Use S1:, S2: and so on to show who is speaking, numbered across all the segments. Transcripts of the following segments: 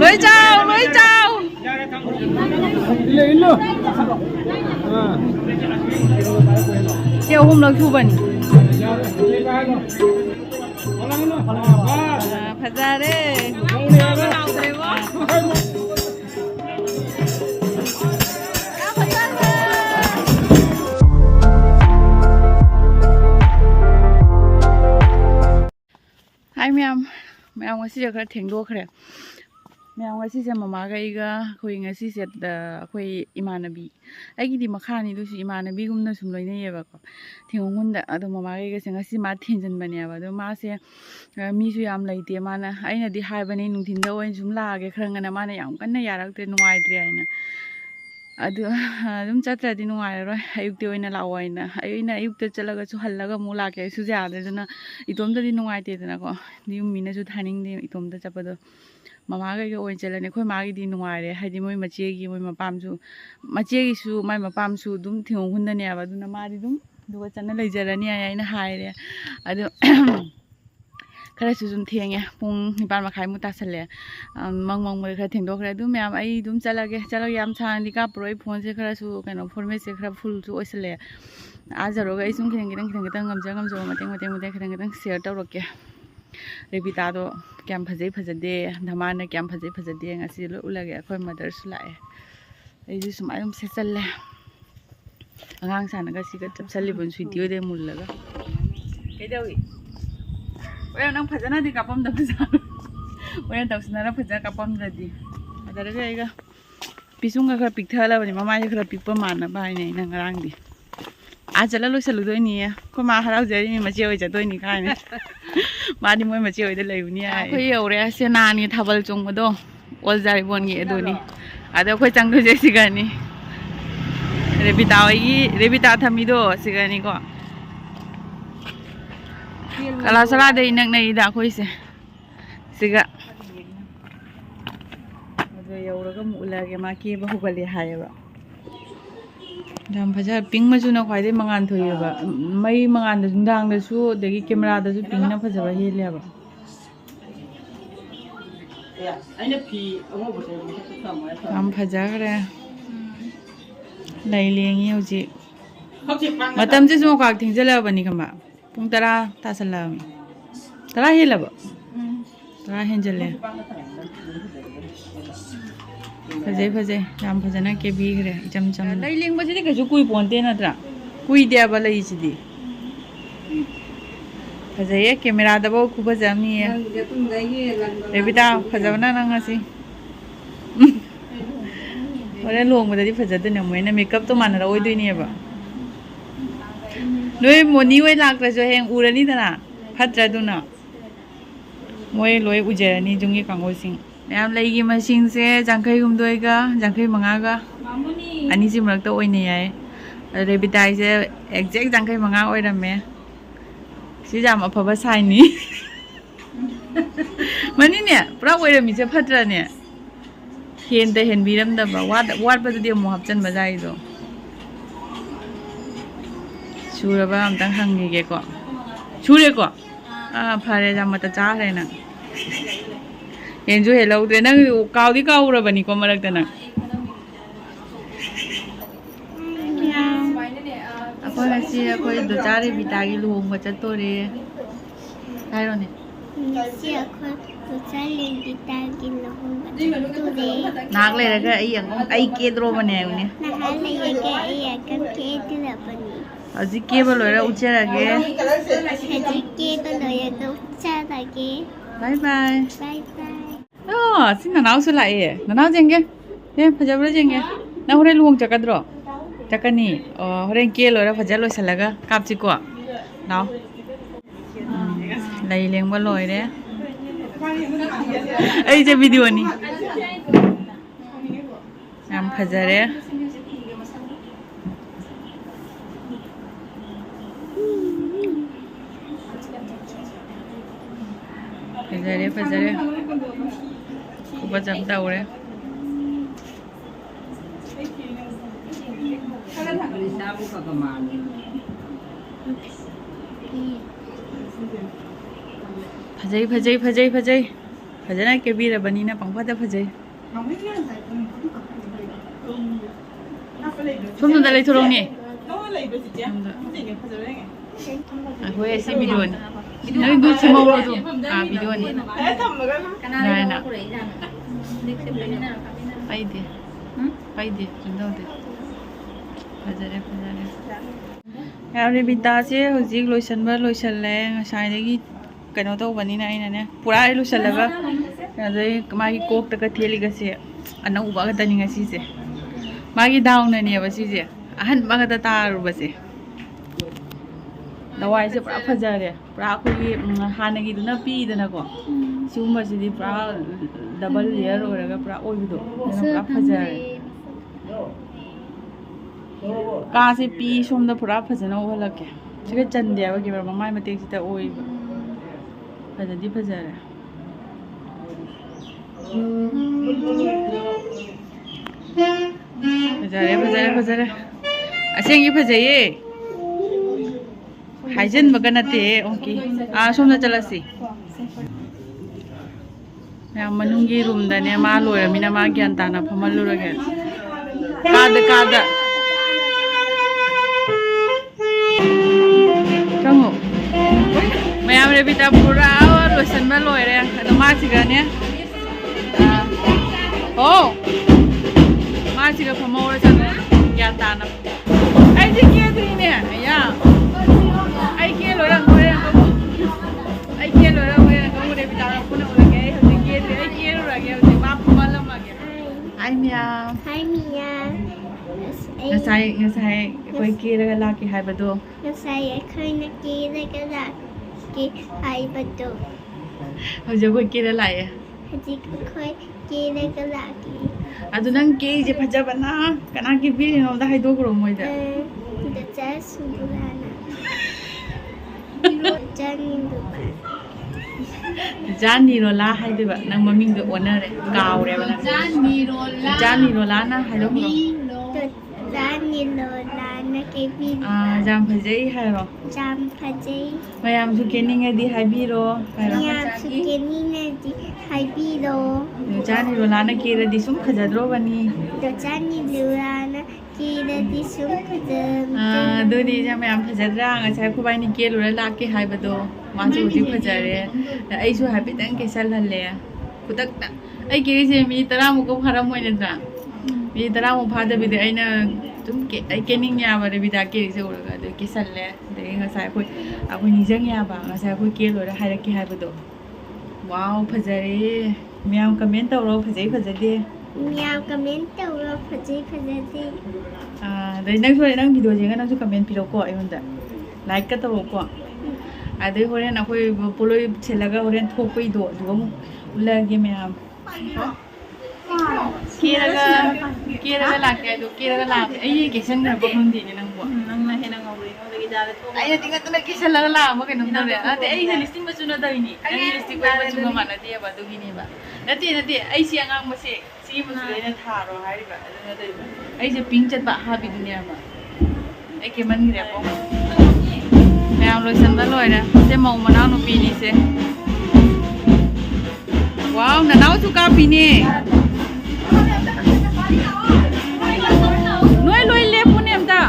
S1: lối chào lối chào chiều hôm lần thu bình phải ra đấy hai mẹ ngày xưa khá thèn đua khá mẹ ngày xưa mama cái khôi ngày xưa khôi imanabi ai cái đi mà khá này đôi imanabi cũng nó sum lôi này vậy bác thèn ngon đã đó mama cái ngày xưa mà thèn chân bận vậy đó mà sẽ mi suy am lấy tiền mà na ai nãy đi hai bên nung thìn đâu anh sum la cái khăng cái mà này ông cái này yarak tên nuai triai na aduh dum chatra di nuai rồi ayuk ti oina lawai na ayina ayuk te chalaga chu hallaga mula ke su ja de na itom da di nuai te na ko di mina chu thaning de itom da chapado mama ga oin chalane khoi ma gi di nuai re haidi moi mache gi moi mapam chu mache gi su mai mapam su dum thingong hun da ne aba du na ma di dum du ga chana lei jarani ai na hai re adu khara su zum theng ya pung nipan ma khai mu ta sale mang mo khara theng do khara du myam ai dum chalage yam chang di ka proi phone se khara su kano forme se khara full chu oisale a jaro ga isum kheng ngam jo mateng kheng share taw rok ke rebita do kyam phajade dhamana kyam phajade ngasi lo ulage akhoi mother su lae ai ju sumai dum se challe angang sana ga si ga chap chali bon video de mullaga kai dawi oya nang phajana di kapam da phajana oya tawsna ra phajana kapam da di adara ga iga pisunga khara pikthala bani mama je khara pikpa mana bai nei nang rang di a chala lo salu doi ni ko ma harau jari mi mache oi ja doi ni kai ne ma di moi mache oi da leiu ni ai khoi yore se na ni thabal chong do ol jari bon gi do ni ada khoi chang do je siga ni rebita thami do siga ni ko kalau salah ada inak na ida khoi se siga ado yauraga mulage ma ke ba hugale hayaba dam phaja ping ma juna khwai de mangan thoyeba mai mangan da jundang da su degi camera da su ping na phaja ba hele ba aina phi amo bo se dam phaja gare lai lengi hoji matam je su ka thingjala bani khamba pung tara tasalam tara helaba tara henjale phajai ram phajana ke bi gre cham dai ling ba ji ke ju kui ponte na tra kui dia ba lai ji di phajai camera da bo khu phajam ni rebita phajana na ngasi ore long ba di phajade na moi na makeup to man ra oi doi ni ba loi moni wei lak ra jo heng urani dana phatra duna moi loi ujerani jungi kangoi sing ma'am लगी machine से जंखई गुमदोइगा जंखई मंगागा अनि से मरक तो ओइने याय रेबिताई से exact जंखई मंगा ओइरमे सि जाम अफबा साइनी मनी ने पुरा ओइरमी से फत्रा ने हेन ते हेन बिरम दबा वाट बदि मो हपचन बजाई दो सुरबा अमतंग हंगिगे को सुरे को फारे जामता चा रे ना enjoy hello de nang kaw di kaw ra bani ko marak ta nang ako na si ako do jari bitagi luhong ba chatore kai ro ne si ako do jari bitagi luhong ba chatore nak le ra ga ai ang ai ke dro bane ne na le ga ai ka ke ti la bani aji ke ba lo ra uchara ge aji ke ba lo ya ga uchara ge bye bye sinna naw su lai naw jenge ye phajabra jenge na hore luong chakadro chakani hore ke lora phajalo salaga kapchi ko naw lai leng ba loi re ai je video ni am phajare phajare खूब जमता उड़े फजई फजना केबीरबनीना पंफादा फजै सोमदा लेथोरौनी अखोय ऐसी video ने नों दूध से मौरो दो video ने ना पाइदे चुंदौदे फजरे यारे बितासे हजिक लोइसनबा लोइसनले ngसाइदगी कनो तौबनीना आइनाने पुरा लोइसनलगा अदै मागी कोक तक थेलिगसे अनौबा गतनी ngasiसे मागी दाउननेबा सिसे अहन बागता तारुबसे दवाई से पूरा फजरे पूरा अखोगी हानगीदुना पीदनाको सिगुम्बसिदि पूरा डबल लेयर ओरगा पूरा ओइबदो पूरा फजरे कासे पी सोमदा पूरा फजना ओहलके सिगे चंदेबा के ममाय मतेक्सिता ओइबा फजदी फजरे फजरे फजरे फजरे असेंगी फजये हाइजन बगनते ओके सोमदा चलसी मैं मनुंगी रूम दने मा लोयमिना मा ज्ञान ताना फमलुरगे कादा चंगो मैं हमरे बिता पूरा लोसन में लोयरे अदो मा सिगने ओ मा सिग फमौर चन ज्ञान ताना आई जे के द्रीने या आई के लोरंग होरे आई के लोरंग होरे होरे बिता पुना होरे होजे के आई के लोरगे होजे मा फमलमगे हाय मिया ngасai koi kiraga laki haibado
S2: ngасai akhana kiraga laki haibado
S1: hoje koi kira lae
S2: haji koi kiraga laki
S1: adu nang ke je phajabana kana ki biri no da haido gro moi da
S2: da cha sudulana
S1: jani ro la haide ba nang maming de onare kaure ba jani ro la na haido gro jam phajai hairo
S2: jam phajai
S1: mayam su kening adi haibiro hairo
S2: mayam su kening adi haibiro
S1: jani ro la na kira di sum khajadro bani
S2: do jani ro la na kira di sum khajam
S1: do di jam mayam phajadra ngasai khubai ni ke lo la ke haibado ma su di phajare ai su haibitang ke sal halle kudak ta ai ke se mi tara mu ko pharam moi na mi tara mu phada bi de aina tum ke ai kening ya ba de bi da ke se uraga de ke salle de ngasai khoi akoi ni jang ya ba ngasai khoi ke lo ra haira ke haibado wow phajare miyam comment tawro phajai phajade
S2: miyam comment tawro phajai phajade
S1: de nang so nang video jenga nang su comment piro ko ai honda like ka tawro ko ade horen akoi poloi chelaga horen thokoi do duam ulage miyam kiraga laki ado kiraga laki ai kesan na ba hundi ni nang bo nang na he nang awri no de dale to ai tinga to na kesan la la mo ke nang na re ate ai he listing ba chuna da ni ai listing ba chuna ma na dia ba du gi ni ba nati ai si angang ma se si mu su na tha ro hai ri ba na de ai je ping chat ba ha bi dunia ba ai ke man ni re ko मैं लोग संदल लोग ना से मऊ मनाओ नु पीनी से वाव ननाओ चुका पीने नोई लोई ले पुने हमदा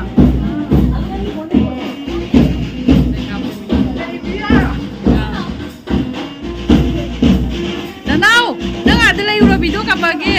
S1: ननाओ नंग आते ले यूरो बिदो कबागे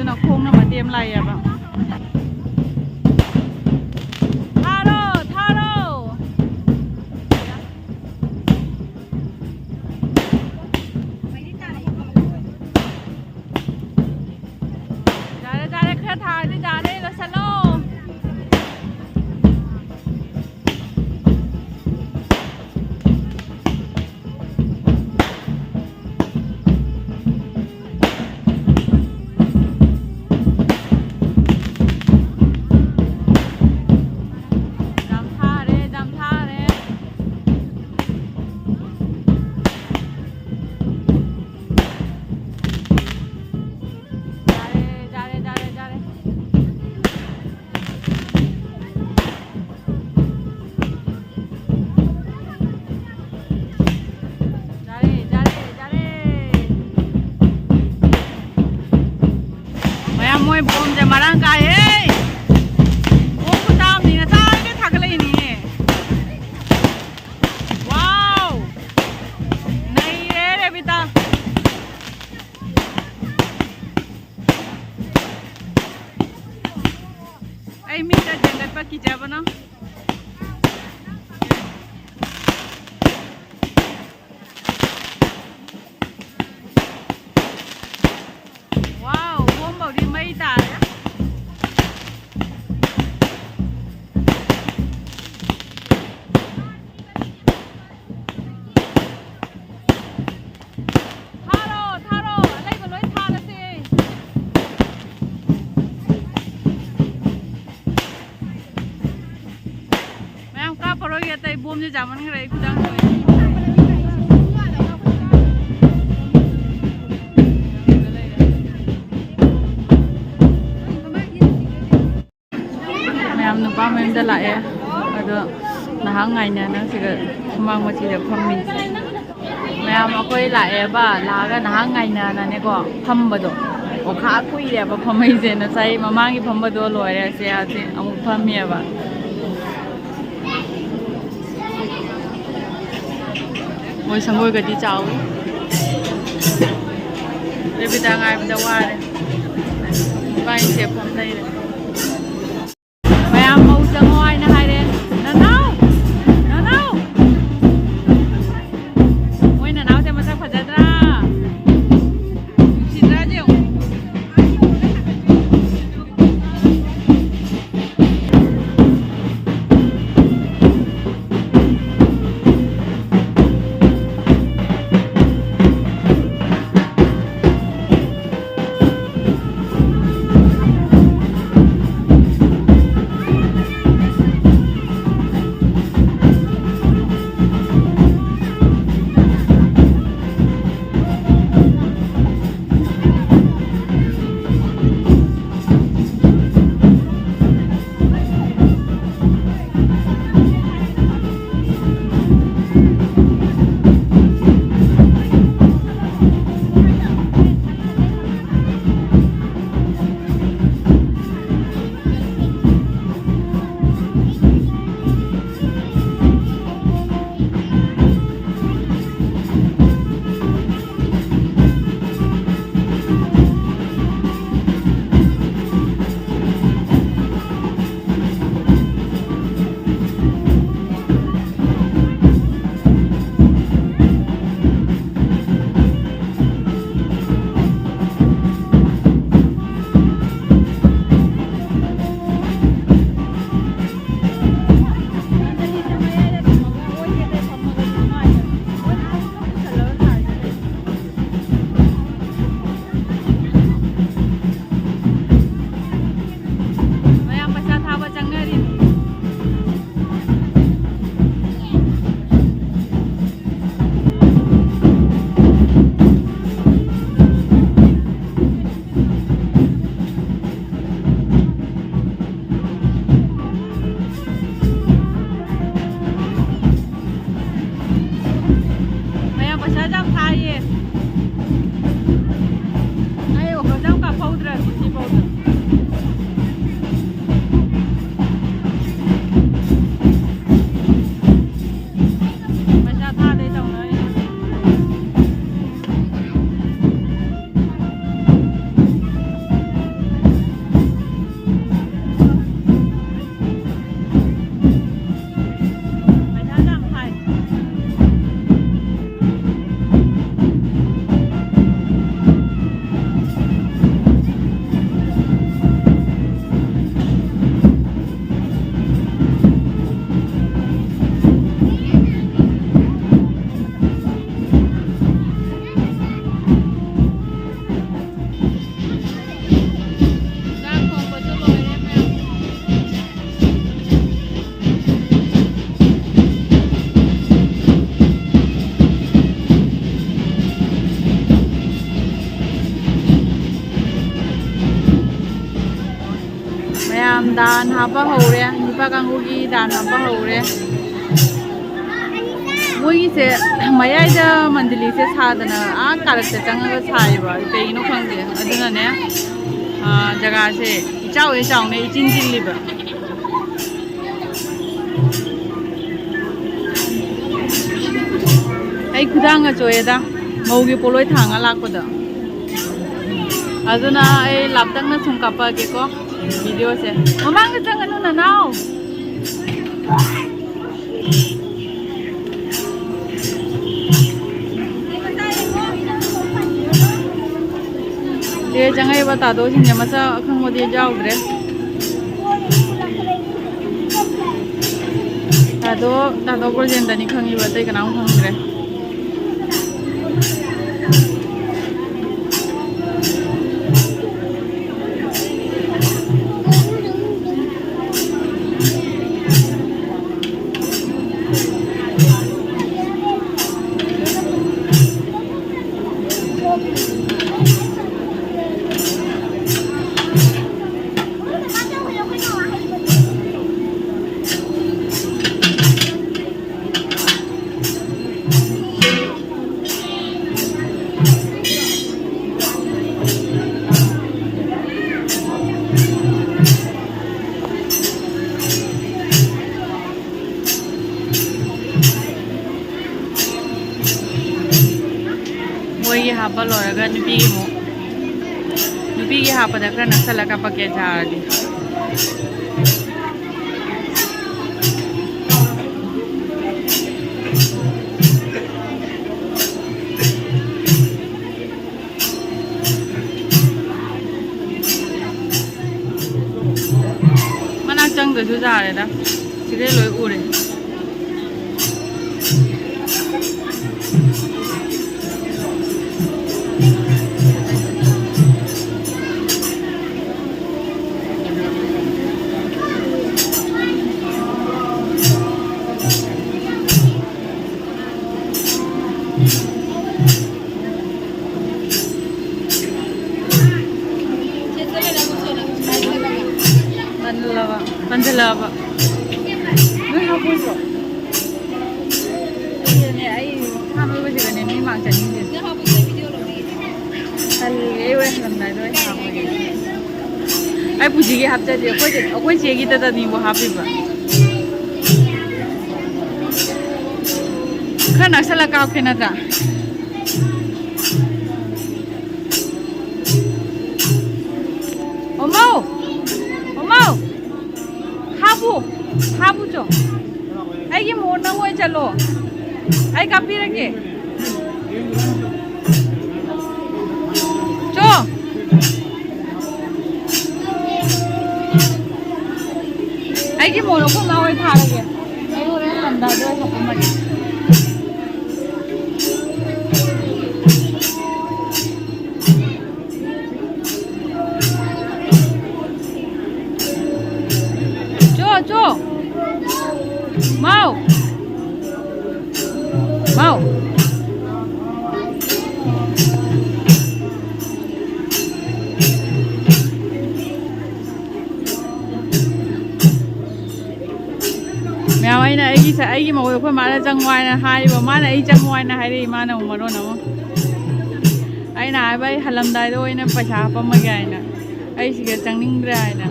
S1: ꯅ ꯈꯣꯡꯅ ꯃꯇꯦꯝ ꯂꯥꯛꯑꯦꯕ ꯊꯥꯔꯣ ꯊꯥꯔꯣ ꯌꯥꯔꯦ ꯌꯥꯔꯦ ꯈꯔ ꯊꯥꯔꯗꯤ ꯌꯥꯔꯦ ꯂꯣꯏꯁꯜꯂꯣ Môi bom để mà đang cài ấy bom của tao thì là tao cái thằng cái này nè wow này đấy bây giờ ai mi ra जंगल पर की जाबो ना wow bom bảo đi mấy tà đấy tay bom cho zaman cái đấy đang rồi em nó ba em đã lại ở đó là hàng ngày nè nó chỉ mang một chỉ được phong mình em mà quay lại bà là cái hàng ngày nè là này có phong bờ đó có khá quý đẹp và phong mấy giờ nó say mà mang cái phong bờ đó rồi đấy sẽ ông phong mía bà ngồi sang ngồi cái đi cháu để bây giờ ngày bây giờ qua đây vài xếp phòng đây này mày ăn màu cho ngoài nè hai đây nó nấu ngồi nó nấu thì mà sao phải ra xin ra chứ ma'am दान हापा हौरे नुपा कांगुगी दान हापा हौरे मोइसे मयाइदा मंडली से सादना कारकते चंगा साइबा कइनो खंगे अदुनाने जगह से इचावे चावने इचिन जिल्लिबा ai khudanga choyeda maugi poloi thanga lakpada aduna ai laptang na sungkapa ke ko video se mamang ka chang anu na naw de jangai bata do sing masa khang mo de jaudre tado project dani khangi batai kana khangre मोई हापा लोरगा नुपी की हापा दखरा नक्सला का पके जारदी मना चंग दसु जारेदा सिदे लोय उरे Panjalava. Nui hapuso. Ai hamu basi kane ni mang chani de. Ne hapuso video lo ni. Al ei we lamna do hamu ge. Ai puji ge hapja de koi che gi ta ni bo hapi ba. Khana sala ka khena da. Omau. हाबू चो आई मोर ना हुए चलो आई copy रखे चो आई मोर को ना हुए था रखे आई हो रहे लंदा जो सब मत चो mau mèo ấy này ai mà người mà ra ngoài là hai và má này ra ngoài là hai đi má nào mà đó nào ai nào bây hà lâm đại đôi nè phải trả bao nhiêu cái nè ai chỉ cái trắng ninh ra nè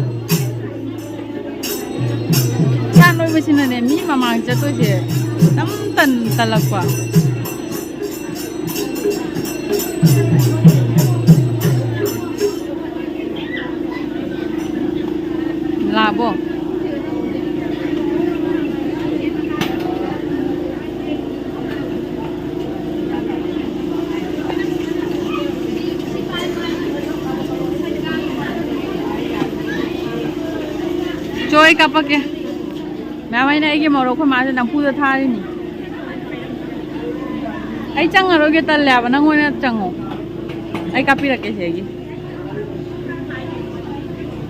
S1: San đôi bên trên này mi mà mang cho tôi chứ nắm tần tần lập quả là bộ Joy kapag Mamay na igi moro ko masa nang pudo thari ni. Ay chang aro ke tal laba nang wala chango. Ay kapira ke segi.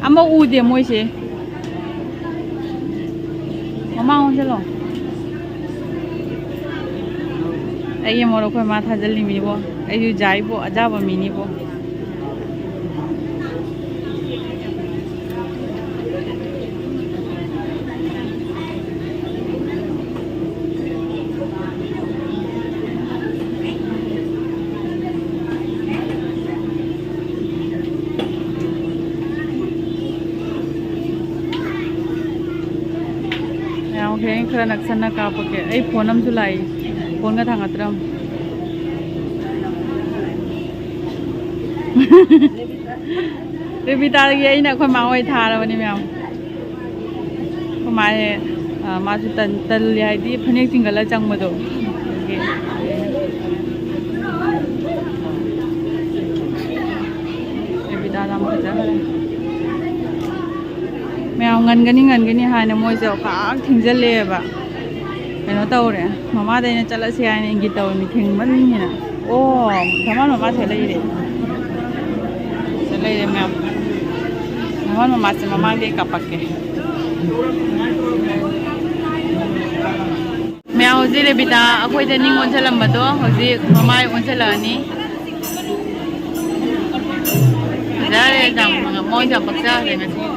S1: Amo ude mo ise. Mama on selo. Ay moro ko ma tha jalli mi bo. Ay ju jai bo aja ba mi ni bo. Okay खरा नक्सना कापके आई phone हम लाई phone का थांगत्रम रेबिता ये ना कोई माओ था रवनी ma'am को माए मासु तल यादी फनेक चिंगला चंगबदो रेबिता नाम खजा मैम ngन हाने मोइसे काक थिंजलेबा कनो तौरे ममा देने चलसे हाने इंगी तौ मी थिंगमनिना ओ धमान ममा से लेरे मैम धमान ममा से ममा दे कापके मैं हौजी रेबिता अखोइदे निंग ओनसलंबदो हौजी ममा ओनसलानी जारे जाम मोइ जाम बक्सा रे ngasi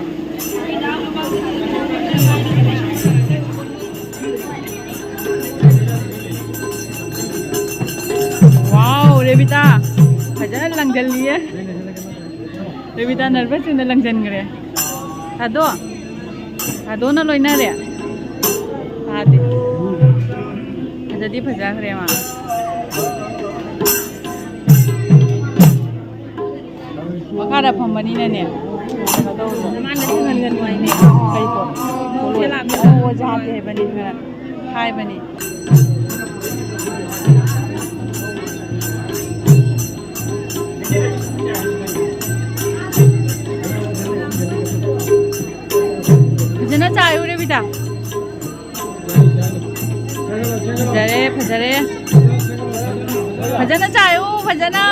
S1: वाओ रेबिता फजन लंगल लिए रेबिता नर्वस इन लंगजन गरे थादो ना लोइना रे थादे जदी फजा खरे मा मकादा फमबनी ने माने ngन वाई ने कई को खेला में ओ जाते है बनी खरा हाय बनी जना चाय रे बेटा फजरे फजना चाय फजना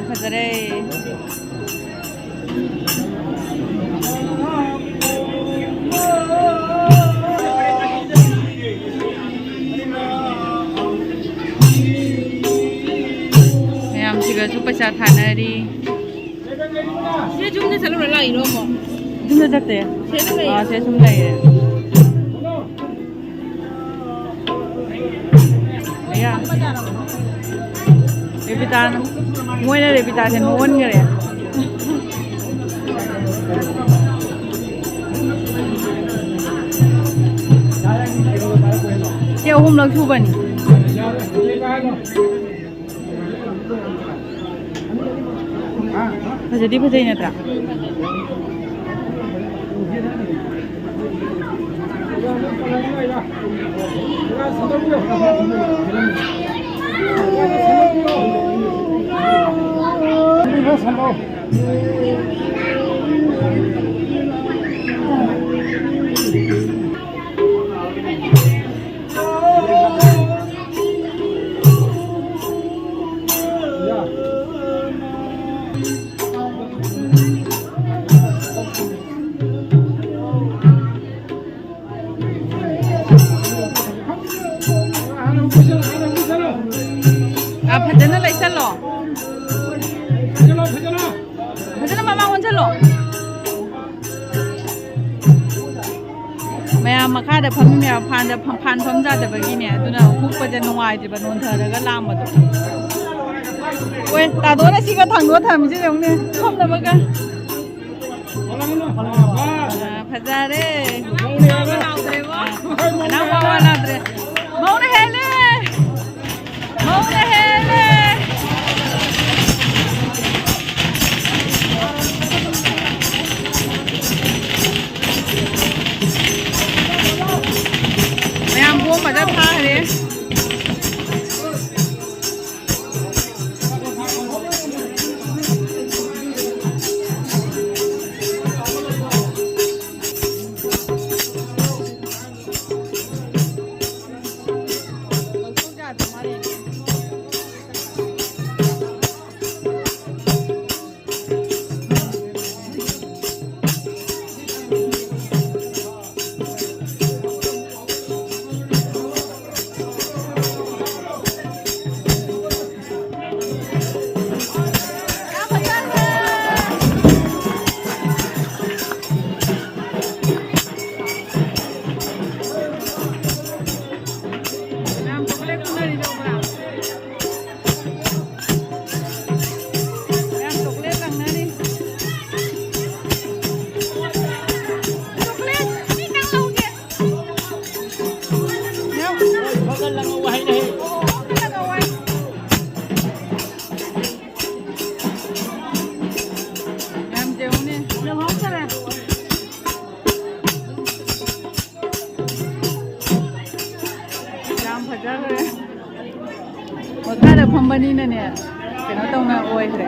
S1: फजरे पैसा थानारी से जुमने चलो ला इरो मो जुमने जाते हैं हां से सुन ले या रेबिता मोइना रेबिता से मोन करे के होम लग छुबनी jadi bajanya tra भजना लै चलो भजना मामा वन चलो मैं मखादा फम मैं फान फम जादबगिने अदुना हुक्पजे नुंगाइदिबा नोंथरगा लामबदो ओए तादोना सिगा थांदो थामिजे जोंने खमनबगा फजारे ना बावा नाद्रे मौने हेले मजा था रे ꯐꯝꯕꯅꯤꯅꯅꯦ ꯀꯩꯅꯣ ꯇꯧꯅ ꯑꯣꯏꯈ꯭ꯔꯦ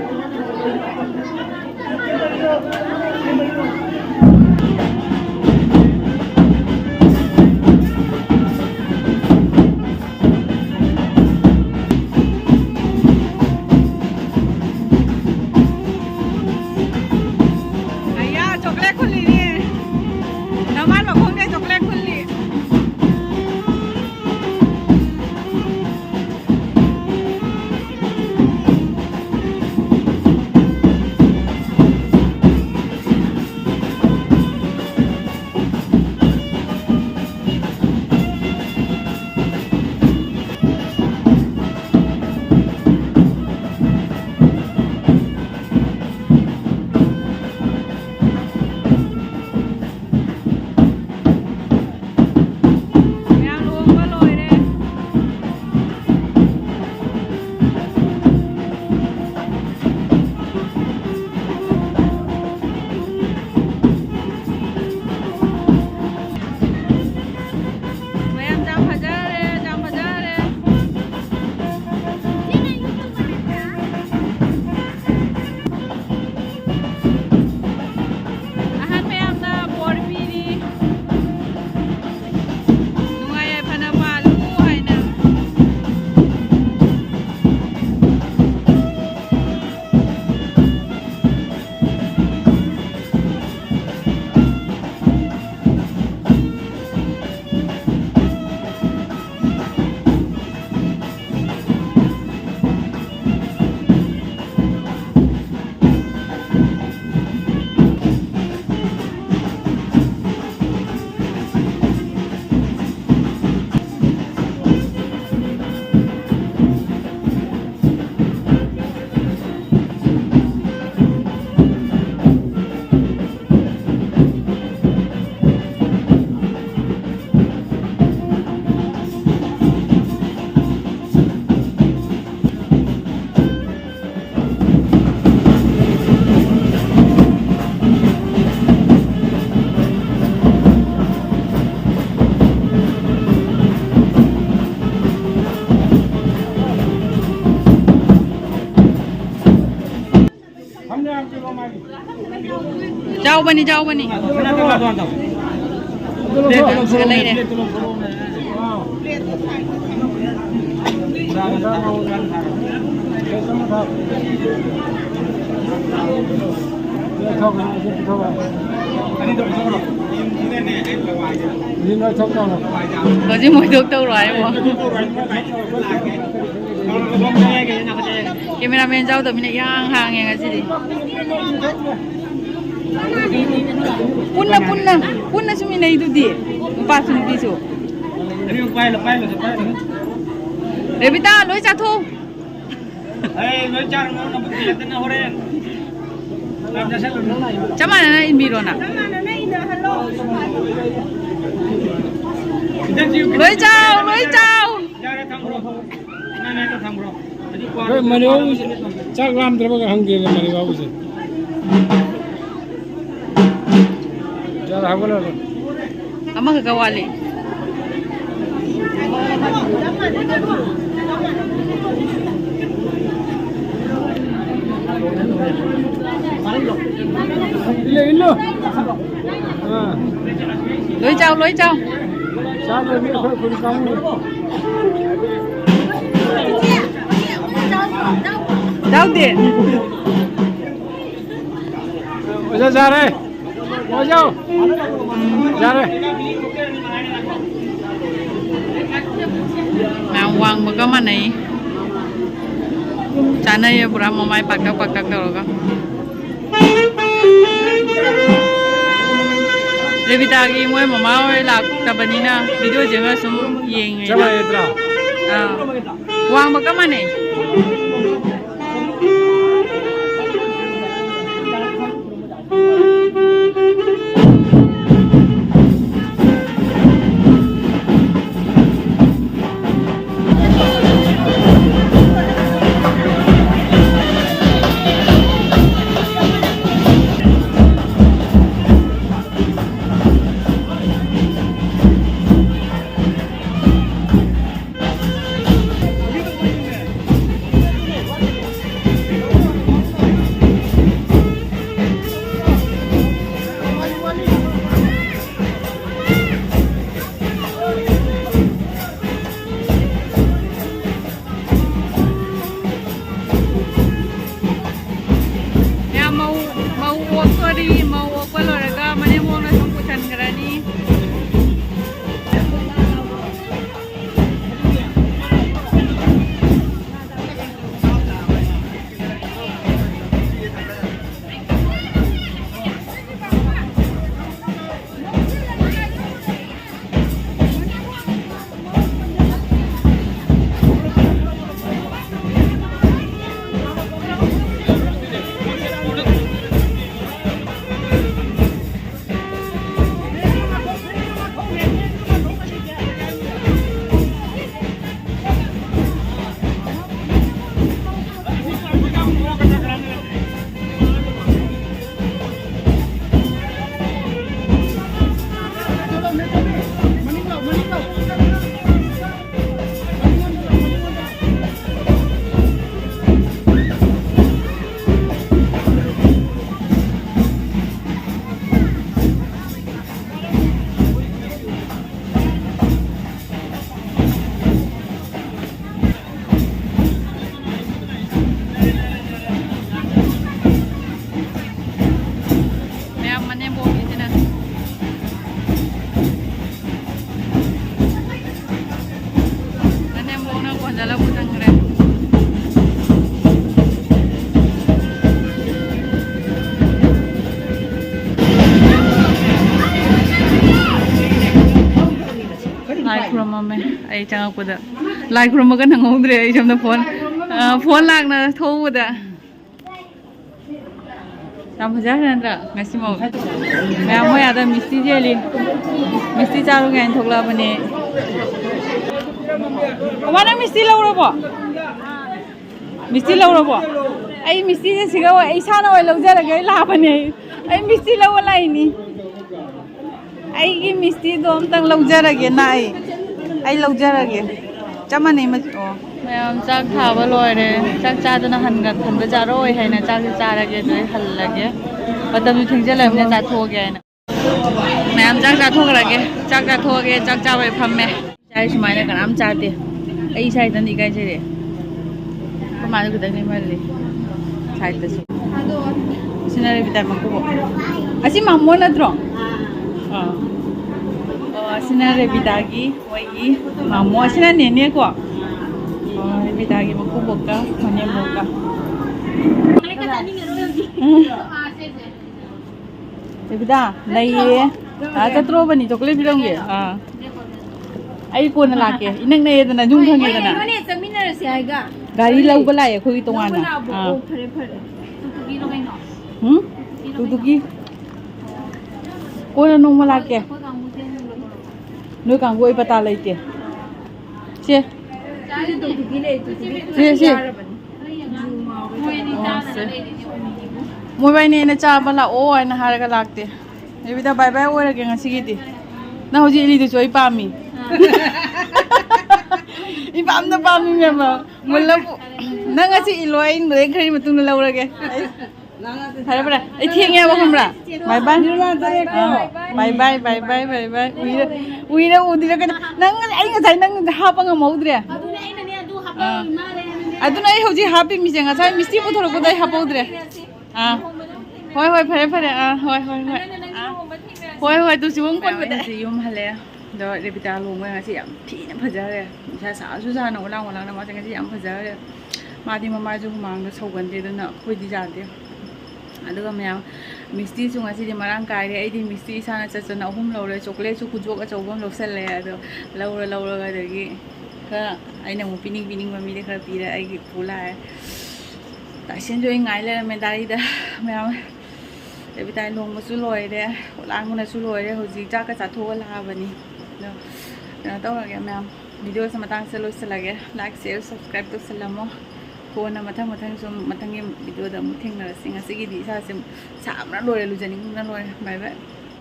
S1: जाओ बनी जाओ बनी ले ले hꯧji moi được đâu rồi em cameraman giao tụi mình hàng hàng nghe cái gì punna sumi na itu di pasu ni bisu
S3: ini pai lo
S1: Revita loi cha thu
S3: loi cha no betul tena hore làm ra sao
S1: chama na in biro na loi chào
S3: ra thang bro na thang bro
S4: cái mà nếu chắc làm thì bao hàng kia là mà bao nhiêu giờ hàng bao nhiêu
S1: ama kagawali
S4: illo
S1: loi chào
S4: sao rồi biết phải cùng công
S1: đâu tiền
S4: ra đây ra đây
S1: nào quăng mà có mà này cha này bữa mà mai pakak rồi con Revita ki moi mama oi lak tabanina video jenga sum yeng
S4: chama etra
S1: wang ba ka mane ꯇꯧꯔꯝꯃꯦ ꯑꯩ ꯆꯪꯉꯛꯄꯗ ꯂꯥꯏ ꯈꯨꯔꯨꯝꯕꯒ ꯅꯪꯍꯧꯗ꯭ꯔꯦ ꯑꯩ ꯁꯣꯝꯗ phone ꯂꯥꯛꯅ ꯊꯧꯕꯗ ꯌꯥꯝ ꯐꯖꯈ꯭ꯔꯦ ꯅꯠꯇ꯭ꯔꯥ ꯉꯁꯤꯃꯛ ꯃꯌꯥꯝ ꯃꯣꯏ ꯑꯥꯗ ꯃꯤꯁꯇꯤ ꯆꯦꯜꯂꯤ ꯃꯤꯁꯇꯤ ꯆꯥꯔꯨꯒꯦ ꯍꯥꯏꯅ ꯊꯣꯛꯂꯛꯑꯕꯅꯦ ꯃꯃꯥ ꯅꯪ ꯃꯤꯁꯇꯤ ꯂꯧꯔꯕꯣ ꯃꯤꯁꯇꯤ ꯂꯧꯔꯕꯣ ꯑꯩ ꯃꯤꯁꯇꯤꯁꯦ ꯁꯤꯒ ꯑꯩ ꯏꯁꯥꯅ ꯑꯣꯏꯅ ꯂꯧꯖꯔꯒꯦ ꯑꯩ ꯂꯥꯛꯄꯅꯦ ꯑꯩ ꯃꯤꯁꯇꯤ ꯂꯧꯕ ꯂꯥꯛꯏꯅꯤ ꯑꯩꯒꯤ ꯃꯤꯁꯇꯤꯗꯣ ꯑꯝꯇꯪ ꯂꯧꯖꯔꯒꯦ ꯑꯩ ꯂꯧꯖꯔꯒꯦ ꯆꯞ ꯃꯥꯟꯅꯩ ꯑꯣ ꯃꯌꯥꯝ ꯆꯥꯛ ꯊꯥꯕ ꯂꯣꯏꯔꯦ ꯆꯥꯛ ꯆꯥꯗꯅ ꯍꯟꯕ ꯆꯥꯔꯣꯏ ꯍꯥꯏꯅ ꯆꯥꯛꯁꯦ ꯆꯥꯔꯒꯦ ꯑꯗꯨꯗꯩ ꯍꯜꯂꯒꯦ ꯃꯇꯝꯁꯨ ꯊꯦꯡꯖꯜꯂꯕꯅꯤꯅ ꯆꯥꯊꯣꯛꯑꯒꯦ ꯍꯥꯏꯅ ꯃꯌꯥꯝ ꯆꯥꯛ ꯆꯥꯊꯣꯛꯈ꯭ꯔꯒꯦ ꯆꯥꯛ ꯆꯥꯊꯣꯛꯑꯒꯦ ꯆꯥꯛ ꯆꯥꯕꯩ ꯐꯝꯃꯦ ꯆꯥꯏ ꯁꯨꯃꯥꯏꯅ ꯀꯅꯥꯝ ꯆꯥꯗꯦ ꯑꯩ ꯏꯁꯥ ꯏꯊꯟꯇ ꯏꯀꯥꯏꯖꯔꯦ ꯑꯩꯈꯣꯏ ꯃꯥꯗꯨ ꯈꯤꯇꯪ ꯅꯦꯝꯍꯜꯂꯤ ꯁꯥꯏꯗꯇꯁꯨ ꯁꯤꯅ ꯔꯦꯕꯤꯇꯥ ꯃꯀꯨꯕꯣꯛ ꯑꯁꯤ ꯃꯥꯃꯣ ꯅꯠꯇ꯭ꯔꯣ ꯑꯁꯤꯅ ꯔꯦꯕꯤꯇꯥꯒꯤ ꯃꯣꯏꯒꯤ ꯃꯥꯃꯣ ꯑꯁꯤꯅ ꯅꯦꯅꯦꯀꯣ ꯔꯦꯕꯤꯇꯥꯒꯤ ꯃꯀꯨꯕꯣꯛꯀ ꯃꯅꯦꯝꯕꯣꯛꯀ ꯔꯦꯕꯤꯇꯥ ꯂꯩꯌꯦ ꯆꯠꯇ꯭ꯔꯣꯕꯅꯤ ꯆꯣꯀ꯭ꯂꯦꯠ ꯄꯤꯔꯝꯒꯦ ꯑꯩ ꯀꯣꯟꯅ ꯂꯥꯛꯀꯦ ꯏꯅꯛ ꯅꯛꯑꯦꯗꯅ ꯌꯨꯝ ꯈꯪꯉꯦꯗꯅ
S2: ꯆꯠꯃꯤꯟꯅꯔꯁꯤ ꯍꯥꯏꯒ
S1: ꯒꯥꯔꯤ ꯂꯧꯕ ꯂꯥꯛꯑꯦ ꯑꯩꯈꯣꯏꯒꯤ ꯇꯣꯉꯥꯟꯅ
S2: ꯐꯔꯦ ꯐꯔꯦ ꯇꯨꯀꯤꯔꯣ ꯀꯩꯅꯣ
S1: ꯇꯨꯗꯨꯒꯤ ꯀꯣꯟꯅ ꯅꯣꯡꯃ ꯂꯥꯛꯀꯦ ꯅꯣꯏ ꯀꯥꯡꯕꯨ ꯑꯩ ꯄꯇꯥ ꯂꯩꯇꯦ ꯁꯦ ꯃꯣꯏꯕꯥꯏꯅꯦ ꯑꯩꯅ ꯆꯥꯕ ꯂꯥꯛꯑꯣ ꯍꯥꯏꯅ ꯍꯥꯏꯔꯒ ꯂꯥꯛꯇꯦ ꯔꯦꯕꯤꯇꯥ ꯕꯥꯏ ꯕꯥꯏ ꯑꯣꯏꯔꯒꯦ ꯉꯁꯤꯒꯤꯗꯤ ꯅꯪ ꯍꯧꯖꯤꯛ ꯏꯜꯂꯤꯗꯨꯁꯨ ꯑꯩ ꯄꯥꯝꯃꯤ ꯏꯄꯥꯝꯅ ꯄꯥꯝꯃꯤ ꯃꯦꯝꯕ ꯃꯨꯜꯂꯕꯨ ꯅꯪ ꯉꯁꯤ ꯏꯜꯂꯣ ꯑꯩ ꯏꯟꯕꯗꯩ ꯈꯔꯒꯤ ꯃꯇꯨꯡꯗ ꯂꯧꯔꯒꯦ ꯐꯔꯦ ꯐꯔꯦ ꯑꯩ ꯊꯦꯡꯉꯦꯕ ꯈꯪꯕ꯭ꯔꯥ ꯕꯥꯏ ꯕꯥꯏ ꯕꯥꯏ ꯕꯥꯏ ꯕꯥꯏ ꯕꯥꯏ ꯕꯥꯏ ꯎꯏꯔ ꯎꯗꯤꯔꯒꯅ ꯅꯪ ꯑꯩ ꯉꯁꯥꯏ ꯅꯪ ꯍꯥꯞꯄ ꯉꯝꯍꯧꯗ꯭ꯔꯦ ꯑꯗꯨꯅ ꯑꯩ ꯍꯧꯖꯤꯛ ꯍꯥꯞꯄꯤꯃꯤꯁꯦ ꯉꯁꯥꯏ ꯃꯤꯁꯇꯤ ꯄꯨꯊꯣꯔꯛꯄꯗ ꯑꯩ ꯍꯥꯞꯄꯧꯗ꯭ꯔꯦ ꯍꯣꯏ ꯍꯣꯏ ꯐꯔꯦ ꯐꯔꯦ ꯍꯣꯏ ꯍꯣꯏ ꯍꯣꯏ ꯍꯣꯏ ꯍꯣꯏ ꯑꯗꯨ ꯁꯤꯕꯨꯝ ꯀꯣꯟꯕꯗ ꯌꯨꯝ ꯍꯜꯂꯛꯑꯦ ꯑꯗꯣ ꯔꯦꯕꯤꯇꯥ ꯂꯨꯍꯣꯡꯕ ꯉꯁꯤ ꯌꯥꯝ ꯊꯤꯅ ꯐꯖꯈ꯭ꯔꯦ ꯏꯁꯥ ꯁꯥꯁꯨ ꯁꯥꯅ ꯑꯣꯂꯥꯡ ꯃꯥꯁꯦ ꯉꯁꯤ ꯌꯥꯝ ꯐꯖꯈ꯭ꯔꯦ ꯃꯥꯗꯤ ꯃꯃꯥꯏꯁꯨ ꯍꯨꯃꯥꯡꯗ ꯁꯧꯒꯟꯗꯦ ꯑꯗꯨꯅ ꯑꯩꯈꯣꯏꯗꯤ ꯌꯥꯗꯦ ꯑꯗꯨꯒ ꯃꯌꯥꯝ ꯃꯤꯁꯇꯤꯁꯨ ꯉꯁꯤꯗꯤ ꯃꯔꯥꯡ ꯀꯥꯏꯔꯦ ꯑꯩꯗꯤ ꯃꯤꯁꯇꯤ ꯏꯁꯥꯅ ꯆꯠꯆꯅ 3 ꯂꯧꯔꯦ ꯆꯣꯀ꯭ꯂꯦꯠꯁꯨ ꯈꯨꯖꯣꯛ ꯑꯆꯧꯕ ꯑꯃ ꯂꯧꯁꯜꯂꯦ ꯑꯗꯣ ꯂꯧꯔꯒ ꯑꯗꯒꯤ ꯈꯔ ꯑꯩꯅ ꯑꯃꯨꯛ ꯄꯤꯅꯤꯡꯕ ꯃꯤꯗ ꯈꯔ ꯄꯤꯔꯦ ꯑꯩꯒꯤ ꯄꯨ ꯂꯥꯛꯑꯦ ꯇꯥꯏꯁꯦꯟꯁꯨ ꯑꯩ ꯉꯥꯏ ꯂꯩꯔꯝꯃꯦ ꯗꯥꯏꯔꯤꯗ ꯃꯌꯥꯝ ꯔꯦꯕꯤꯇꯥ ꯂꯣꯡꯕꯁꯨ ꯂꯣꯏꯔꯦ ꯂꯥꯡꯕꯅꯁꯨ ꯂꯣꯏꯔꯦ ꯍꯧꯖꯤꯛ ꯆꯥꯛꯀ ꯆꯥꯊꯣꯛꯑ ꯂꯥꯛꯑꯕꯅꯤ ꯑꯗꯣ ꯀꯩꯅꯣ ꯇꯧꯔꯒꯦ ꯃꯌꯥꯝ ꯚꯤꯗꯤꯑꯣꯁꯦ ꯃꯇꯥꯡꯁꯦ ꯂꯣꯏꯁꯤꯜꯂꯒꯦ ꯂꯥꯏꯛ ꯁꯤꯌꯔ ꯁꯕꯁꯀ꯭ꯔꯥꯏꯕ ꯇꯧꯁꯤꯜꯂꯝꯃꯣ ꯀꯣꯟꯅ ꯃꯊꯪ ꯁꯨꯝ ꯃꯊꯪꯒꯤ ꯚꯤꯗꯤꯑꯣꯗ ꯑꯃꯨꯛ ꯊꯦꯡꯅꯔꯁꯤ ꯉꯁꯤꯒꯤꯗꯤ ꯏꯁꯥꯁꯦ ꯁꯥꯕꯅ ꯂꯣꯏꯔꯦ ꯂꯨꯖꯅꯤꯡꯕꯅ ꯂꯣꯏꯔꯦ ꯕꯥꯏ ꯕꯥꯏ